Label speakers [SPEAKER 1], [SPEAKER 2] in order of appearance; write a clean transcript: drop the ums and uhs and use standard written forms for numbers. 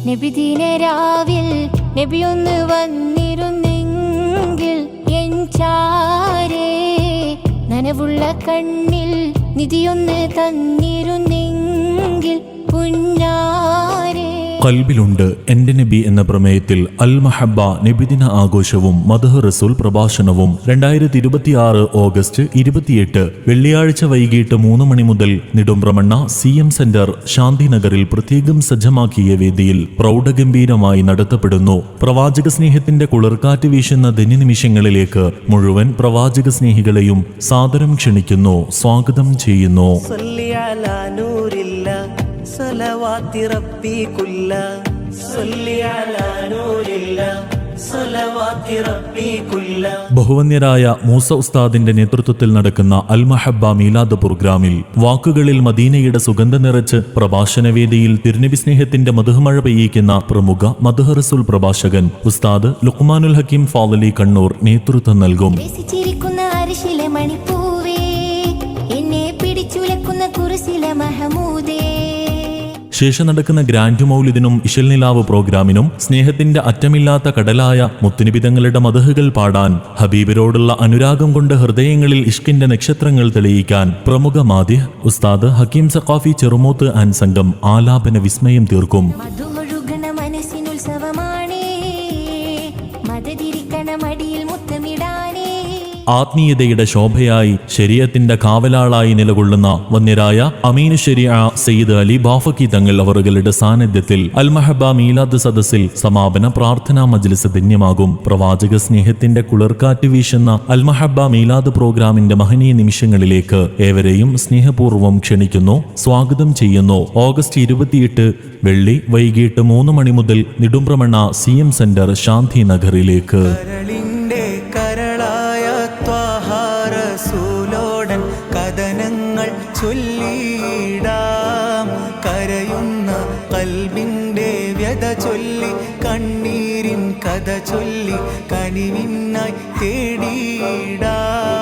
[SPEAKER 1] നബിദിനരാവിൽ നബിയൊന്ന് വന്നിരുന്നെങ്കിൽ എൻ ചാരേ നനവുള്ള കണ്ണിൽ നിധിയൊന്ന് തന്നിരുന്നെങ്കിൽ പുന്നാരേ.
[SPEAKER 2] ഖൽബിലുണ്ട് എന്റെ നബി എന്ന പ്രമേയത്തിൽ അൽ മഹബ്ബ നബിദിന ആഘോഷവും മദ്ഹ് റസൂൽ പ്രഭാഷണവും 2026 ഓഗസ്റ്റ് 28 വെള്ളിയാഴ്ച വൈകിട്ട് 3 മണി മുതൽ നെടുമ്പ്രമണ്ണ CM സെന്റർ ശാന്തിനഗറിൽ പ്രത്യേകം സജ്ജമാക്കിയ വേദിയിൽ പ്രൗഢഗംഭീരമായി നടത്തപ്പെടുന്നു. പ്രവാചക സ്നേഹത്തിന്റെ കുളിർക്കാറ്റ് വീശുന്ന ധന്യനിമിഷങ്ങളിലേക്ക് മുഴുവൻ പ്രവാചക സ്നേഹികളെയും സാദരം ക്ഷണിക്കുന്നു, സ്വാഗതം ചെയ്യുന്നു.
[SPEAKER 3] صلوات ربي كلها صل على نور الله صلوات ربي كلها.
[SPEAKER 2] ബഹുവന്യരായ മൂസ ഉസ്താദിന്റെ നേതൃത്വത്തിൽ നടക്കുന്ന അൽ മഹബ്ബ മീലാദ് പ്രോഗ്രാമിൽ വാക്കുകളിൽ മദീനയുടെ സുഗന്ധം നിറച്ച് പ്രഭാഷണവേദിയിൽ തിരുനബി സ്നേഹത്തിന്റെ മധുമഴ പെയ്യിക്കുന്ന പ്രമുഖ മദ്ഹ് റസൂൽ പ്രഭാഷകൻ ഉസ്താദ് ലുഖ്മാനുൽ ഹക്കീം ഫാളലി കണ്ണൂർ നേതൃത്വം നൽകും. ശേഷം നടക്കുന്ന ഗ്രാൻഡ് മൗലിദിനും ഇശൽ നിലാവ് പ്രോഗ്രാമിനും സ്നേഹത്തിന്റെ അറ്റമില്ലാത്ത കടലായ മുത്തുനിബിതങ്ങളുടെ മദ്ഹുകൾ പാടാൻ, ഹബീബിനോടുള്ള അനുരാഗം കൊണ്ട് ഹൃദയങ്ങളിൽ ഇഷ്കിന്റെ നക്ഷത്രങ്ങൾ തെളിയിക്കാൻ പ്രമുഖ മാദിഹ് ഉസ്താദ് ഹക്കീം സഖാഫി ചെറുമൂത്ത് ആൻഡ് സംഘം ആലാപന വിസ്മയം തീർക്കും. ആത്മീയതയുടെ ശോഭയായി ശരീഅത്തിന്റെ കാവലാളായി നിലകൊള്ളുന്ന വന്യരായ അമീനു ശരീഅ സയ്യിദ് അലി ബാഫക്കി തങ്ങൾ അവറുകളുടെ സാന്നിധ്യത്തിൽ അൽ മഹബ്ബ മീലാദ് സദസ്സിൽ സമാപന പ്രാർത്ഥനാ മജ്ലിസ് ധന്യമാകും. പ്രവാചക സ്നേഹത്തിന്റെ കുളിർക്കാറ്റ് വീശുന്ന അൽ മഹബ്ബ മീലാദ് പ്രോഗ്രാമിന്റെ മഹനീയ നിമിഷങ്ങളിലേക്ക് ഏവരെയും സ്നേഹപൂർവ്വം ക്ഷണിക്കുന്നു, സ്വാഗതം ചെയ്യുന്നു. ഓഗസ്റ്റ് 28 വെള്ളി വൈകിട്ട് 3 മണി മുതൽ നെടുമ്പ്രമണ്ണ CM സെന്റർ ശാന്തി നഗറിലേക്ക്.
[SPEAKER 3] കഥനങ്ങൾ ചൊല്ലിടാം, കരയുന്ന ഖൽബിന്റെ വ്യത ചൊല്ലി, കണ്ണീരിൻ കഥ ചൊല്ലി കനിവിനായി തേടിയിടാം.